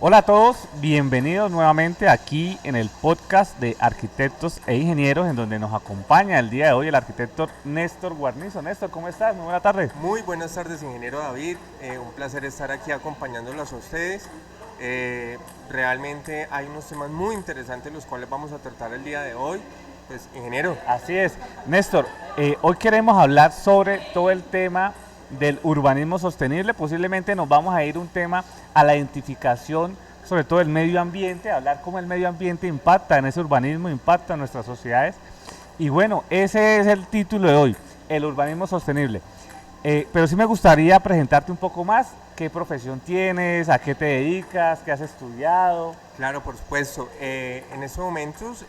Hola a todos, bienvenidos nuevamente aquí en el podcast de Arquitectos e Ingenieros, en donde nos acompaña el día de hoy el arquitecto Néstor Guarnizo. Néstor, ¿cómo estás? Muy buena tarde. Muy buenas tardes, ingeniero David. Un placer estar aquí acompañándolos a ustedes. Eh, Realmente hay unos temas muy interesantes los cuales vamos a tratar el día de hoy. Pues, ingeniero. Así es. Néstor, hoy queremos hablar sobre todo el tema del urbanismo sostenible. Posiblemente nos vamos a ir un tema a la identificación, sobre todo del medio ambiente, hablar cómo el medio ambiente impacta en ese urbanismo, impacta en nuestras sociedades. Y bueno, ese es el título de hoy, el urbanismo sostenible. Pero sí me gustaría presentarte un poco más. ¿Qué profesión tienes? ¿A qué te dedicas? ¿Qué has estudiado? Claro, por supuesto. En estos momentos,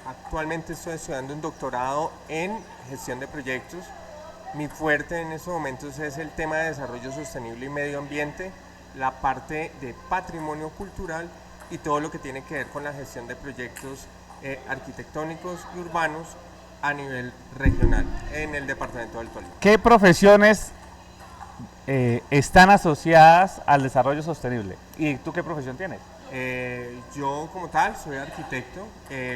actualmente estoy estudiando un doctorado en gestión de proyectos. Mi fuerte en estos momentos es el tema de desarrollo sostenible y medio ambiente, la parte de patrimonio cultural y todo lo que tiene que ver con la gestión de proyectos arquitectónicos y urbanos a nivel regional en el departamento del Tolima. ¿Qué profesiones están asociadas al desarrollo sostenible? ¿Y tú qué profesión tienes? Yo como tal soy arquitecto.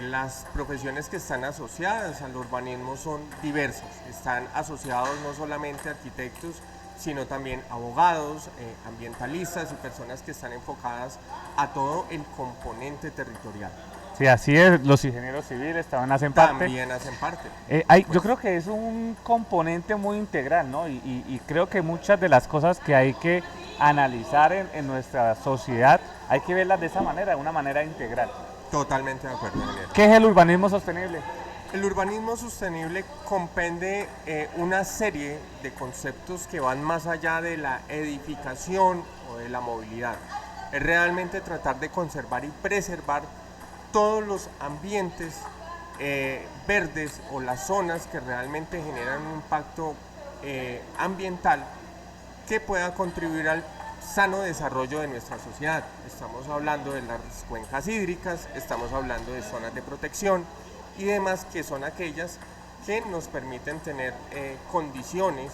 Las profesiones que están asociadas al urbanismo son diversas. Están asociados no solamente arquitectos, sino también abogados, ambientalistas y personas que están enfocadas a todo el componente territorial. Sí, así es, los ingenieros civiles también hacen parte. También hacen parte, Yo pues. creo que es un componente muy integral, ¿no? Y creo que muchas de las cosas que hay que analizar en nuestra sociedad hay que verlas de esa manera, de una manera integral. Totalmente de acuerdo, ingeniero. ¿Qué es el urbanismo sostenible? El urbanismo sostenible comprende una serie de conceptos que van más allá de la edificación o de la movilidad. Es realmente tratar de conservar y preservar todos los ambientes verdes o las zonas que realmente generan un impacto ambiental que pueda contribuir al sano desarrollo de nuestra sociedad. Estamos hablando de las cuencas hídricas, estamos hablando de zonas de protección y demás, que son aquellas que nos permiten tener condiciones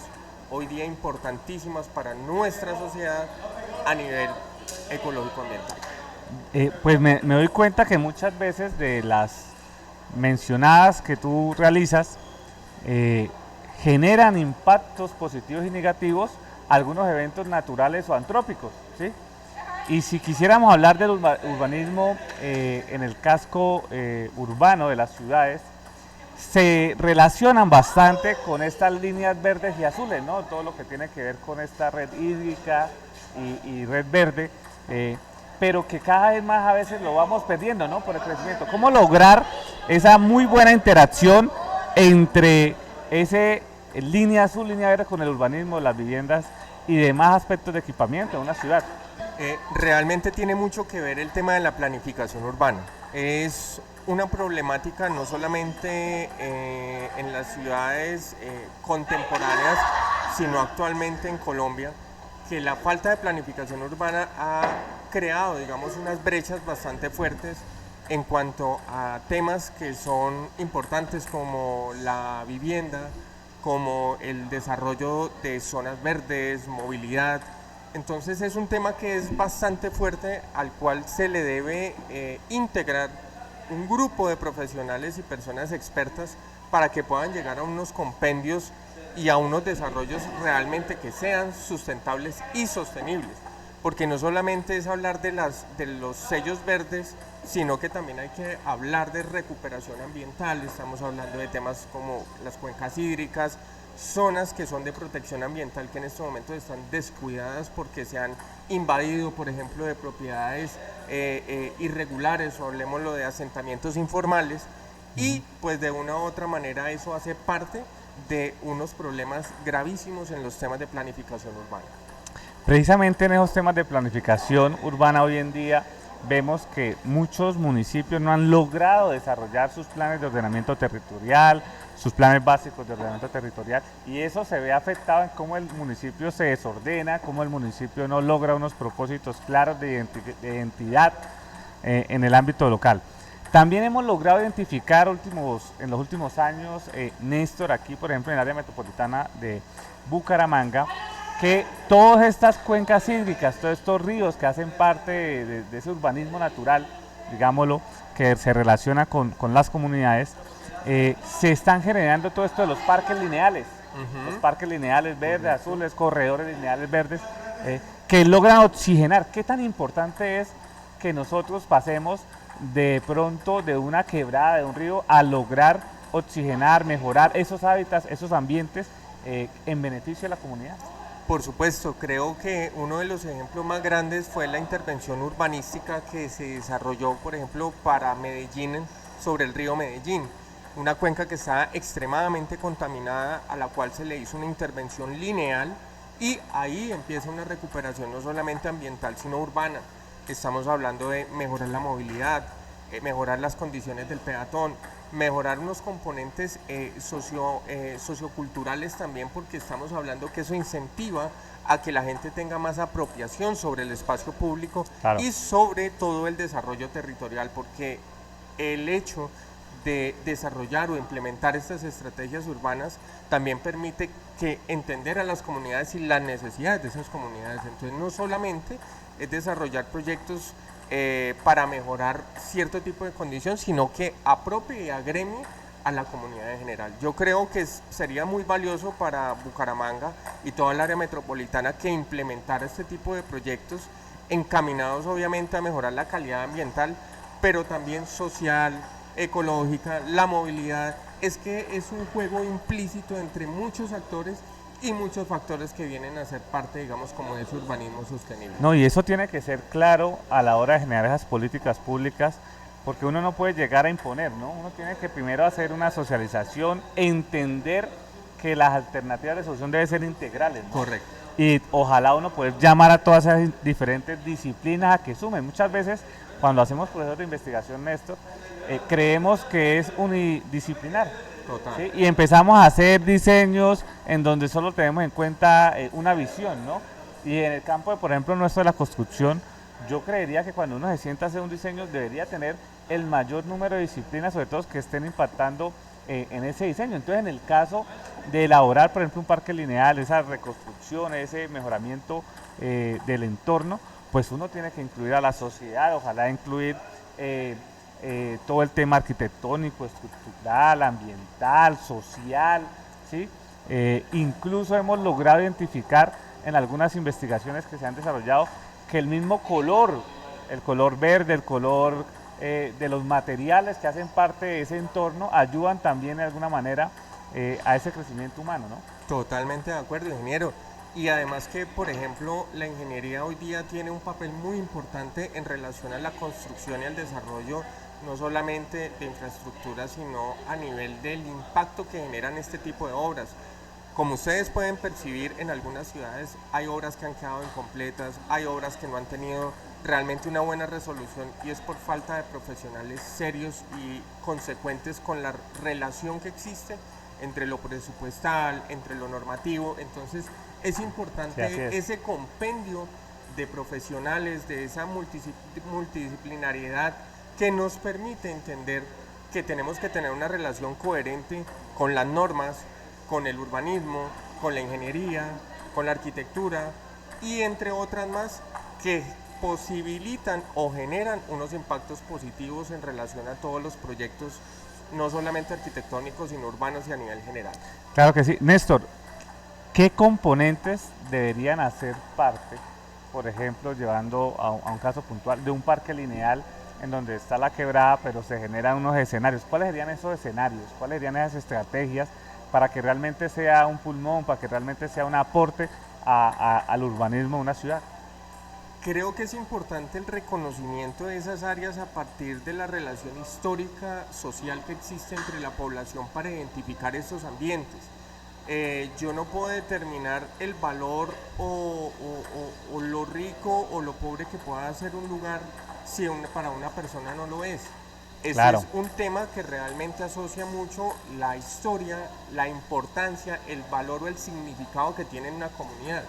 hoy día importantísimas para nuestra sociedad a nivel ecológico ambiental. Pues me doy cuenta que muchas veces de las mencionadas que tú realizas eh, generan impactos positivos y negativos algunos eventos naturales o antrópicos, ¿sí? Y si quisiéramos hablar del urbanismo en el casco urbano de las ciudades, se relacionan bastante con estas líneas verdes y azules, ¿no? Todo lo que tiene que ver con esta red hídrica y red verde, eh, pero que cada vez más a veces lo vamos perdiendo, ¿no? Por el crecimiento. ¿Cómo lograr esa muy buena interacción entre ese línea azul, línea verde con el urbanismo, las viviendas y demás aspectos de equipamiento de una ciudad? Realmente tiene mucho que ver el tema de la planificación urbana. Es una problemática no solamente en las ciudades contemporáneas, sino actualmente en Colombia, que la falta de planificación urbana ha creado, digamos, unas brechas bastante fuertes en cuanto a temas que son importantes como la vivienda, como el desarrollo de zonas verdes, movilidad. Entonces es un tema que es bastante fuerte al cual se le debe integrar un grupo de profesionales y personas expertas para que puedan llegar a unos compendios y a unos desarrollos realmente que sean sustentables y sostenibles. Porque no solamente es hablar de los sellos verdes, sino que también hay que hablar de recuperación ambiental. Estamos hablando de temas como las cuencas hídricas, zonas que son de protección ambiental que en estos momentos están descuidadas porque se han invadido, por ejemplo, de propiedades irregulares, o hablemoslo de asentamientos informales, y pues de una u otra manera eso hace parte de unos problemas gravísimos en los temas de planificación urbana. Precisamente en esos temas de planificación urbana hoy en día vemos que muchos municipios no han logrado desarrollar sus planes de ordenamiento territorial, sus planes básicos de ordenamiento territorial, y eso se ve afectado en cómo el municipio se desordena, cómo el municipio no logra unos propósitos claros de identidad en el ámbito local. También hemos logrado identificar en los últimos años, Néstor, aquí por ejemplo en el área metropolitana de Bucaramanga, que todas estas cuencas hídricas, todos estos ríos que hacen parte de ese urbanismo natural, digámoslo, que se relaciona con las comunidades, se están generando todo esto de los parques lineales verdes, Correcto. azules, corredores lineales verdes, que logran oxigenar. ¿Qué tan importante es que nosotros pasemos de pronto de una quebrada, de un río, a lograr oxigenar, mejorar esos hábitats, esos ambientes en beneficio de la comunidad? Por supuesto, creo que uno de los ejemplos más grandes fue la intervención urbanística que se desarrolló, por ejemplo, para Medellín, sobre el río Medellín, una cuenca que estaba extremadamente contaminada, a la cual se le hizo una intervención lineal y ahí empieza una recuperación no solamente ambiental, sino urbana. Estamos hablando de mejorar la movilidad, mejorar las condiciones del peatón, mejorar unos componentes socioculturales también, porque estamos hablando que eso incentiva a que la gente tenga más apropiación sobre el espacio público Claro. y sobre todo el desarrollo territorial, porque el hecho de desarrollar o implementar estas estrategias urbanas también permite que entender a las comunidades y las necesidades de esas comunidades. Entonces no solamente es desarrollar proyectos para mejorar cierto tipo de condición, sino que apropie y agremie a la comunidad en general. Yo creo que sería muy valioso para Bucaramanga y toda el área metropolitana que implementara este tipo de proyectos encaminados obviamente a mejorar la calidad ambiental, pero también social, ecológica, la movilidad. Es que es un juego implícito entre muchos actores y muchos factores que vienen a ser parte, digamos, como de ese urbanismo sostenible. No, y eso tiene que ser claro a la hora de generar esas políticas públicas, porque uno no puede llegar a imponer, ¿no? Uno tiene que primero hacer una socialización, entender que las alternativas de solución deben ser integrales, ¿no? Correcto. Y ojalá uno pueda llamar a todas esas diferentes disciplinas a que sumen. Muchas veces cuando hacemos procesos de investigación, Néstor, creemos que es unidisciplinar. Total. ¿Sí? Y empezamos a hacer diseños en donde solo tenemos en cuenta una visión, ¿no? Y en el campo, por ejemplo, nuestro de la construcción, yo creería que cuando uno se sienta a hacer un diseño debería tener el mayor número de disciplinas, sobre todo que estén impactando en ese diseño. Entonces, en el caso de elaborar, por ejemplo, un parque lineal, esa reconstrucción, ese mejoramiento del entorno, pues uno tiene que incluir a la sociedad, ojalá incluir todo el tema arquitectónico, estructural, ambiental, social, ¿sí? Incluso hemos logrado identificar en algunas investigaciones que se han desarrollado que el mismo color, el color verde, el color de los materiales que hacen parte de ese entorno, ayudan también de alguna manera a ese crecimiento humano, ¿no? Totalmente de acuerdo, ingeniero. Y además que, por ejemplo, la ingeniería hoy día tiene un papel muy importante en relación a la construcción y al desarrollo, no solamente de infraestructura, sino a nivel del impacto que generan este tipo de obras. Como ustedes pueden percibir, en algunas ciudades hay obras que han quedado incompletas, hay obras que no han tenido realmente una buena resolución y es por falta de profesionales serios y consecuentes con la relación que existe entre lo presupuestal, entre lo normativo. Entonces es importante Sí, es. ese compendio de profesionales, de esa multidisciplinariedad que nos permite entender que tenemos que tener una relación coherente con las normas, con el urbanismo, con la ingeniería, con la arquitectura y entre otras más que posibilitan o generan unos impactos positivos en relación a todos los proyectos, no solamente arquitectónicos, sino urbanos y a nivel general. Claro que sí. Néstor, ¿qué componentes deberían hacer parte, por ejemplo, llevando a un caso puntual, de un parque lineal en donde está la quebrada, pero se generan unos escenarios? ¿Cuáles serían esos escenarios? ¿Cuáles serían esas estrategias para que realmente sea un pulmón, para que realmente sea un aporte al urbanismo de una ciudad? Creo que es importante el reconocimiento de esas áreas a partir de la relación histórica, social que existe entre la población para identificar estos ambientes. Yo no puedo determinar el valor o lo rico o lo pobre que pueda ser un lugar si para una persona no lo es. Ese Claro. es un tema que realmente asocia mucho la historia, la importancia, el valor o el significado que tiene en una comunidad.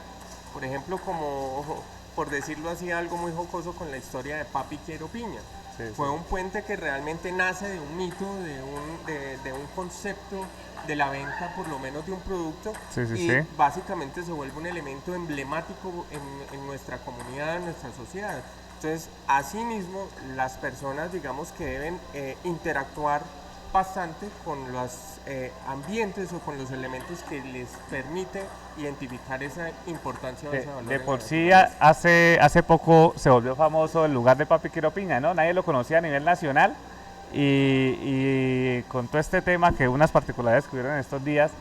Por ejemplo, como por decirlo así, algo muy jocoso con la historia de Papi Quiero Piña. Sí, Fue sí. un puente que realmente nace de un mito, de un concepto de la venta por lo menos de un producto Sí, sí, y sí. básicamente se vuelve un elemento emblemático en nuestra comunidad, en nuestra sociedad. Entonces, asimismo, las personas, digamos, que deben interactuar bastante con los ambientes o con los elementos que les permite identificar esa importancia o ese valor De en la por sí, naturaleza. hace poco se volvió famoso el lugar de Papi Quiero Piña, ¿no? Nadie lo conocía a nivel nacional y con todo este tema que unas particularidades que hubieron en estos días,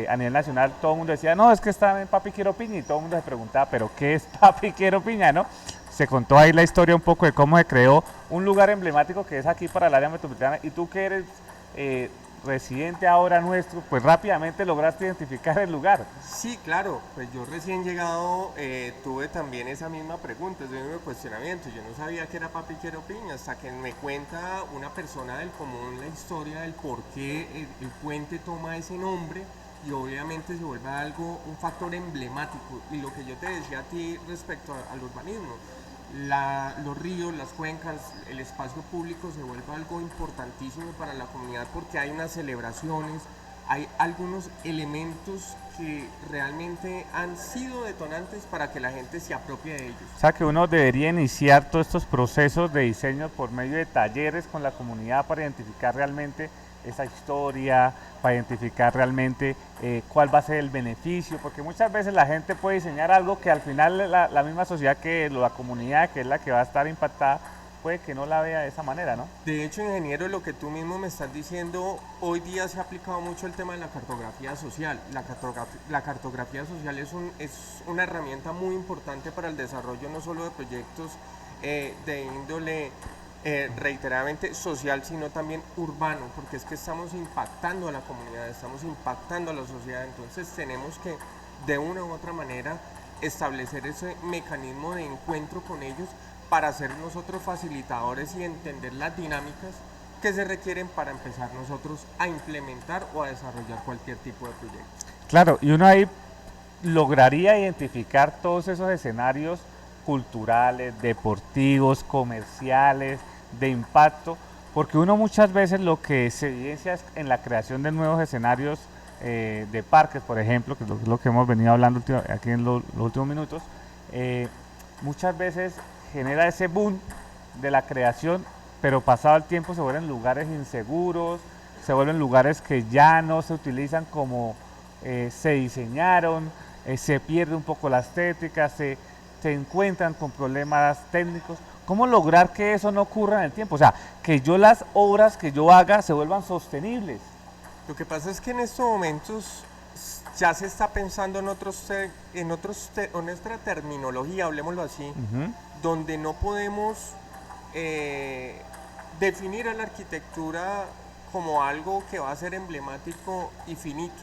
a nivel nacional todo el mundo decía, no, es que está en Papi Quiero Piña y todo el mundo se preguntaba, pero ¿qué es Papi Quiero Piña, no? Se contó ahí la historia un poco de cómo se creó un lugar emblemático que es aquí para el área metropolitana y tú que eres eh, residente ahora nuestro, pues rápidamente lograste identificar el lugar. Sí, claro, pues yo recién llegado tuve también esa misma pregunta, ese mismo cuestionamiento. Yo no sabía que era Papi Quiero Piña hasta que me cuenta una persona del común la historia del por qué el puente toma ese nombre y obviamente se vuelve algo, un factor emblemático. Y lo que yo te decía a ti respecto al urbanismo, los ríos, las cuencas, el espacio público se vuelve algo importantísimo para la comunidad porque hay unas celebraciones, hay algunos elementos que realmente han sido detonantes para que la gente se apropie de ellos. O sea que uno debería iniciar todos estos procesos de diseño por medio de talleres con la comunidad para identificar realmente esa historia, para identificar realmente cuál va a ser el beneficio, porque muchas veces la gente puede diseñar algo que al final la misma sociedad, que la comunidad, que es la que va a estar impactada, puede que no la vea de esa manera, ¿no? De hecho, ingeniero, lo que tú mismo me estás diciendo, hoy día se ha aplicado mucho el tema de la cartografía social. La cartografía social es una herramienta muy importante para el desarrollo no solo de proyectos de índole reiteradamente social, sino también urbano, porque es que estamos impactando a la comunidad, estamos impactando a la sociedad, entonces tenemos que de una u otra manera establecer ese mecanismo de encuentro con ellos para ser nosotros facilitadores y entender las dinámicas que se requieren para empezar nosotros a implementar o a desarrollar cualquier tipo de proyecto. Claro, y uno ahí lograría identificar todos esos escenarios culturales, deportivos, comerciales, de impacto, porque uno muchas veces lo que se evidencia es en la creación de nuevos escenarios de parques, por ejemplo, que es lo que hemos venido hablando aquí en los últimos minutos, eh, muchas veces genera ese boom de la creación, pero pasado el tiempo se vuelven lugares inseguros, se vuelven lugares que ya no se utilizan como se diseñaron, se pierde un poco la estética, se encuentran con problemas técnicos. ¿Cómo lograr que eso no ocurra en el tiempo? O sea, que yo las obras que yo haga se vuelvan sostenibles. Lo que pasa es que en estos momentos ya se está pensando en nuestra terminología, hablemoslo así, Ujú. donde no podemos definir a la arquitectura como algo que va a ser emblemático y finito,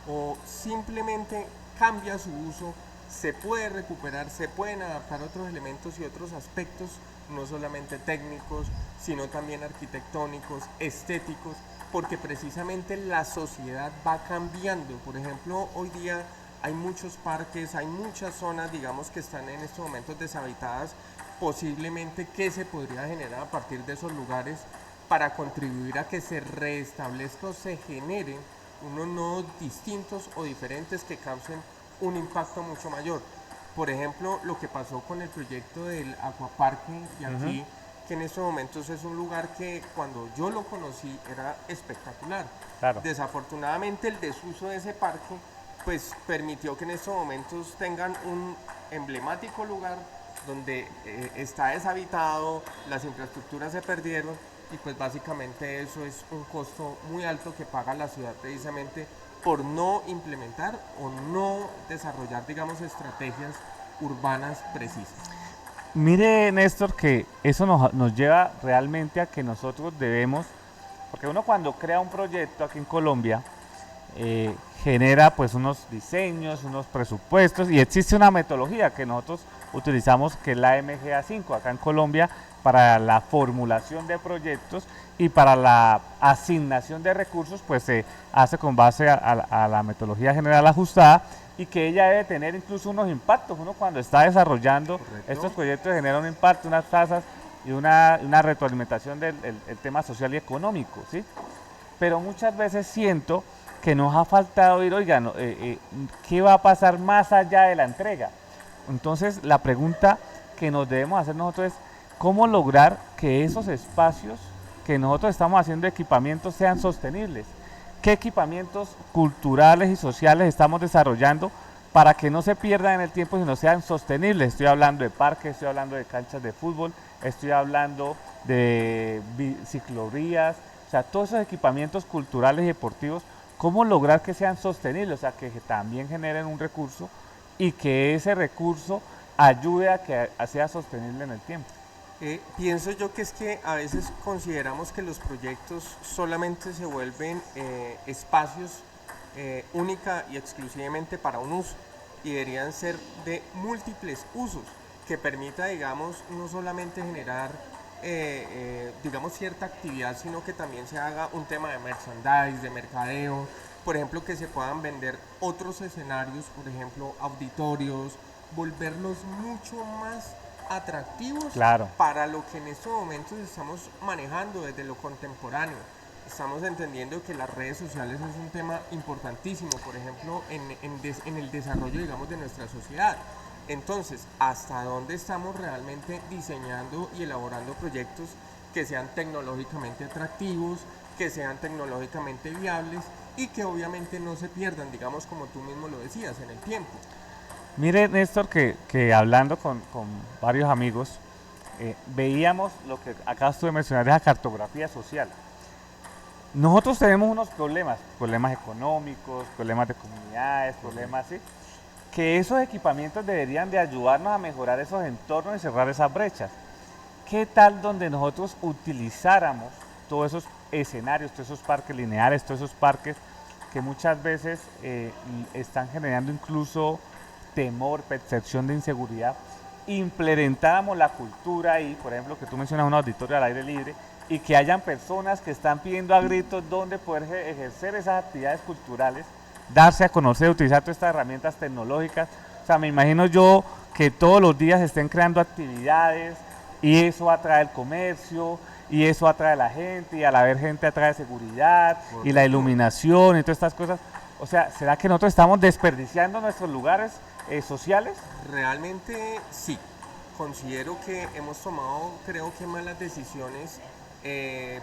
o simplemente cambia su uso, se puede recuperar, se pueden adaptar otros elementos y otros aspectos, no solamente técnicos, sino también arquitectónicos, estéticos, porque precisamente la sociedad va cambiando. Por ejemplo, hoy día hay muchos parques, hay muchas zonas, digamos, que están en estos momentos deshabitadas, posiblemente qué se podría generar a partir de esos lugares para contribuir a que se restablezca o se generen unos nodos distintos o diferentes que causen un impacto mucho mayor. Por ejemplo, lo que pasó con el proyecto del Aquaparque y aquí, que en estos momentos es un lugar que cuando yo lo conocí era espectacular. Claro. Desafortunadamente el desuso de ese parque pues permitió que en estos momentos tengan un emblemático lugar donde está deshabitado, las infraestructuras se perdieron y pues básicamente eso es un costo muy alto que paga la ciudad precisamente por no implementar o no desarrollar, digamos, estrategias urbanas precisas. Mire, Néstor, que eso nos lleva realmente a que nosotros debemos, porque uno cuando crea un proyecto aquí en Colombia, genera pues unos diseños, unos presupuestos y existe una metodología que nosotros utilizamos que es la MGA5 acá en Colombia para la formulación de proyectos y para la asignación de recursos pues se hace con base a la metodología general ajustada y que ella debe tener incluso unos impactos. Uno cuando está desarrollando Correcto. estos proyectos genera un impacto, unas tasas y una retroalimentación del el tema social y económico, ¿sí? Pero muchas veces siento que nos ha faltado ir, oigan, ¿qué va a pasar más allá de la entrega? Entonces, la pregunta que nos debemos hacer nosotros es, ¿cómo lograr que esos espacios que nosotros estamos haciendo de equipamientos sean sostenibles? ¿Qué equipamientos culturales y sociales estamos desarrollando para que no se pierdan en el tiempo, sino sean sostenibles? Estoy hablando de parques, estoy hablando de canchas de fútbol, estoy hablando de ciclovías, o sea, todos esos equipamientos culturales y deportivos, ¿cómo lograr que sean sostenibles? O sea, que también generen un recurso y que ese recurso ayude a que sea sostenible en el tiempo. Pienso yo que es que a veces consideramos que los proyectos solamente se vuelven espacios única y exclusivamente para un uso y deberían ser de múltiples usos que permita, digamos, no solamente generar, digamos, cierta actividad, sino que también se haga un tema de merchandise, de mercadeo, por ejemplo, que se puedan vender otros escenarios, por ejemplo, auditorios, volverlos mucho más atractivos Claro. para lo que en estos momentos estamos manejando desde lo contemporáneo. Estamos entendiendo que las redes sociales es un tema importantísimo, por ejemplo, en el desarrollo, digamos, de nuestra sociedad. Entonces, ¿hasta dónde estamos realmente diseñando y elaborando proyectos que sean tecnológicamente atractivos, que sean tecnológicamente viables y que obviamente no se pierdan, digamos, como tú mismo lo decías, en el tiempo? Mire, Néstor, que hablando con varios amigos, veíamos lo que acá estuve mencionando, la cartografía social. Nosotros tenemos unos problemas, problemas económicos, problemas de comunidades, problemas así, que esos equipamientos deberían de ayudarnos a mejorar esos entornos y cerrar esas brechas. ¿Qué tal donde nosotros utilizáramos todos esos escenarios, todos esos parques lineales, todos esos parques que muchas veces están generando incluso temor, percepción de inseguridad, implementáramos la cultura ahí, por ejemplo, que tú mencionas un auditorio al aire libre, y que hayan personas que están pidiendo a gritos dónde poder ejercer esas actividades culturales, darse a conocer, utilizar todas estas herramientas tecnológicas. O sea, me imagino yo que todos los días estén creando actividades y eso atrae el comercio y eso atrae a la gente y al haber gente atrae seguridad y la Correcto. iluminación y todas estas cosas. O sea, ¿será que nosotros estamos desperdiciando nuestros lugares sociales? Realmente sí. Considero que hemos tomado, creo que malas decisiones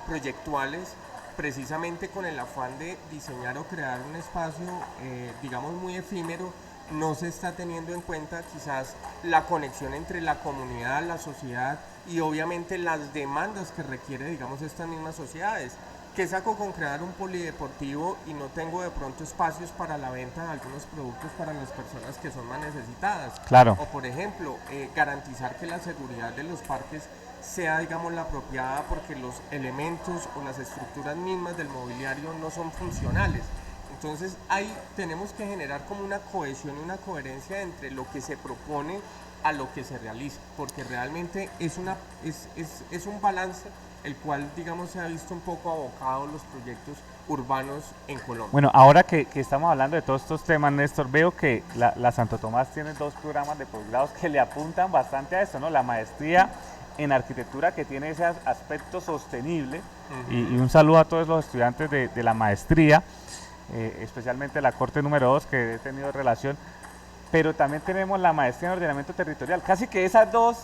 proyectuales, precisamente con el afán de diseñar o crear un espacio, digamos, muy efímero. No se está teniendo en cuenta quizás la conexión entre la comunidad, la sociedad y obviamente las demandas que requiere, digamos, estas mismas sociedades. ¿Qué saco con crear un polideportivo y no tengo de pronto espacios para la venta de algunos productos para las personas que son más necesitadas? Claro. O por ejemplo, garantizar que la seguridad de los parques sea, digamos, la apropiada porque los elementos o las estructuras mismas del mobiliario no son funcionales. Entonces ahí tenemos que generar como una cohesión y una coherencia entre lo que se propone a lo que se realiza, porque realmente es un balance el cual, digamos, se ha visto un poco abocado los proyectos urbanos en Colombia. Bueno, ahora que estamos hablando de todos estos temas, Néstor, veo que la Santo Tomás tiene dos programas de posgrados que le apuntan bastante a esto, ¿no? La maestría en arquitectura que tiene ese aspecto sostenible y un saludo a todos los estudiantes de la maestría, especialmente la corte número 2 que he tenido relación, pero también tenemos la maestría en ordenamiento territorial. Casi que esas dos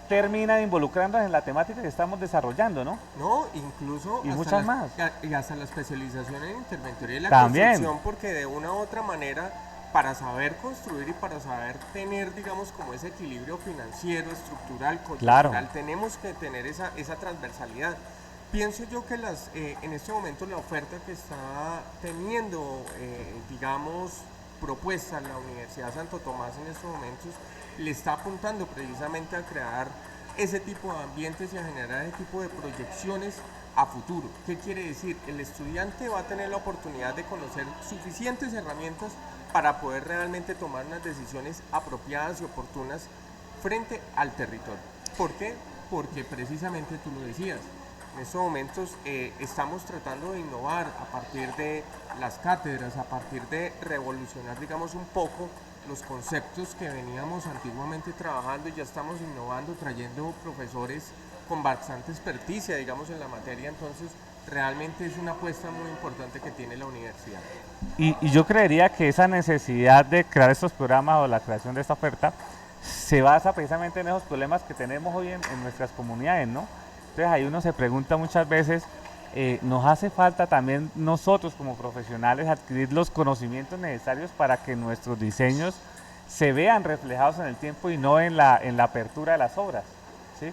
terminan involucrándonos en la temática que estamos desarrollando, ¿no? No, incluso Y hasta muchas más. y hasta la especialización en interventoría y la También. construcción, porque de una u otra manera, para saber construir y para saber tener, digamos, como ese equilibrio financiero, estructural, coyuntural, Claro. tenemos que tener esa transversalidad. Pienso yo que en este momento la oferta que está teniendo, digamos, propuesta la Universidad Santo Tomás en estos momentos, le está apuntando precisamente a crear ese tipo de ambientes y a generar ese tipo de proyecciones a futuro. ¿Qué quiere decir? El estudiante va a tener la oportunidad de conocer suficientes herramientas para poder realmente tomar unas decisiones apropiadas y oportunas frente al territorio. ¿Por qué? Porque precisamente tú lo decías, En estos momentos estamos tratando de innovar a partir de las cátedras, a partir de revolucionar, digamos, un poco los conceptos que veníamos antiguamente trabajando, y ya estamos innovando, trayendo profesores con bastante experticia, digamos, en la materia. Entonces, realmente es una apuesta muy importante que tiene la universidad. Y yo creería que esa necesidad de crear estos programas o la creación de esta oferta se basa precisamente en esos problemas que tenemos hoy en nuestras comunidades, ¿no? Entonces ahí uno se pregunta muchas veces, nos hace falta también nosotros como profesionales adquirir los conocimientos necesarios para que nuestros diseños se vean reflejados en el tiempo y no en la apertura de las obras, ¿sí?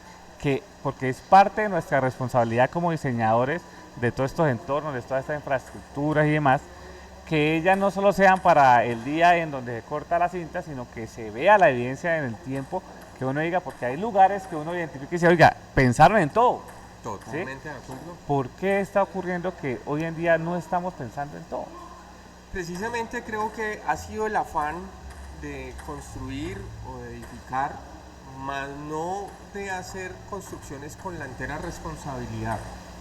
Porque es parte de nuestra responsabilidad como diseñadores de todos estos entornos, de todas estas infraestructuras y demás, que ellas no solo sean para el día en donde se corta la cinta, sino que se vea la evidencia en el tiempo, que uno diga, porque hay lugares que uno identifica y dice, oiga, pensaron en todo. Totalmente ¿Sí? de acuerdo. ¿Por qué está ocurriendo que hoy en día no estamos pensando en todo? Precisamente creo que ha sido el afán de construir o de edificar, más no de hacer construcciones con la entera responsabilidad.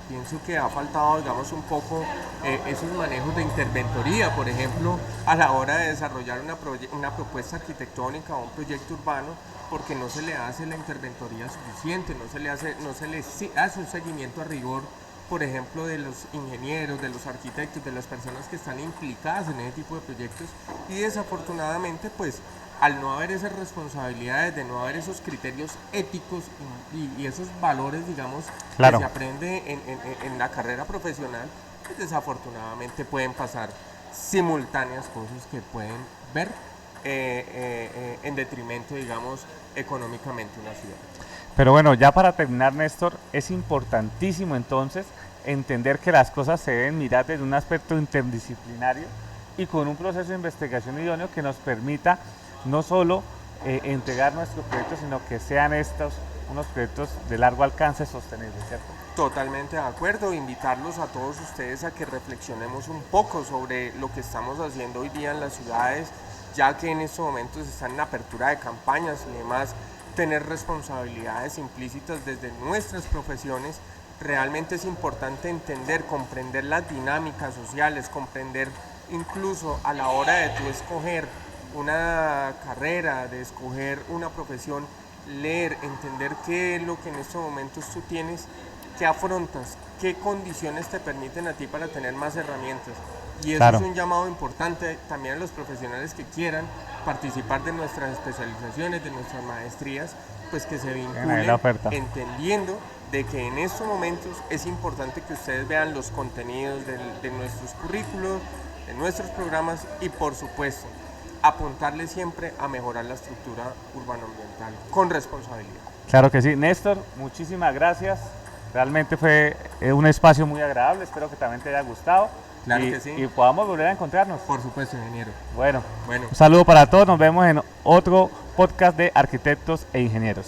Pienso que ha faltado, digamos, un poco esos manejos de interventoría, por ejemplo, a la hora de desarrollar una propuesta arquitectónica o un proyecto urbano, porque no se le hace la interventoría suficiente, no se le hace un seguimiento a rigor, por ejemplo, de los ingenieros, de los arquitectos, de las personas que están implicadas en ese tipo de proyectos. Y desafortunadamente, pues, al no haber esas responsabilidades, de no haber esos criterios éticos y esos valores, digamos, Claro. que se aprende en la carrera profesional, pues desafortunadamente pueden pasar simultáneas cosas que pueden ver en detrimento, digamos, económicamente una ciudad. Pero bueno, ya para terminar, Néstor, es importantísimo entonces entender que las cosas se deben mirar desde un aspecto interdisciplinario y con un proceso de investigación idóneo que nos permita no solo entregar nuestros proyectos, sino que sean estos unos proyectos de largo alcance sostenibles, ¿cierto? Totalmente de acuerdo, invitarlos a todos ustedes a que reflexionemos un poco sobre lo que estamos haciendo hoy día en las ciudades, ya que en estos momentos están en apertura de campañas y demás, tener responsabilidades implícitas desde nuestras profesiones. Realmente es importante entender, comprender las dinámicas sociales, comprender incluso a la hora de tú escoger una carrera, de escoger una profesión, leer, entender qué es lo que en estos momentos tú tienes, qué afrontas, qué condiciones te permiten a ti para tener más herramientas. Y eso Claro. es un llamado importante también a los profesionales que quieran participar de nuestras especializaciones, de nuestras maestrías, pues que se vinculen la oferta. entendiendo de que en estos momentos es importante que ustedes vean los contenidos de nuestros currículos, de nuestros programas y por supuesto apuntarle siempre a mejorar la estructura urbanoambiental con responsabilidad. Claro que sí. Néstor, muchísimas gracias. Realmente fue un espacio muy agradable, espero que también te haya gustado. Claro y, que sí. Y podamos volver a encontrarnos. Por supuesto, ingeniero. Bueno, Bueno. un saludo para todos, nos vemos en otro podcast de Arquitectos e Ingenieros.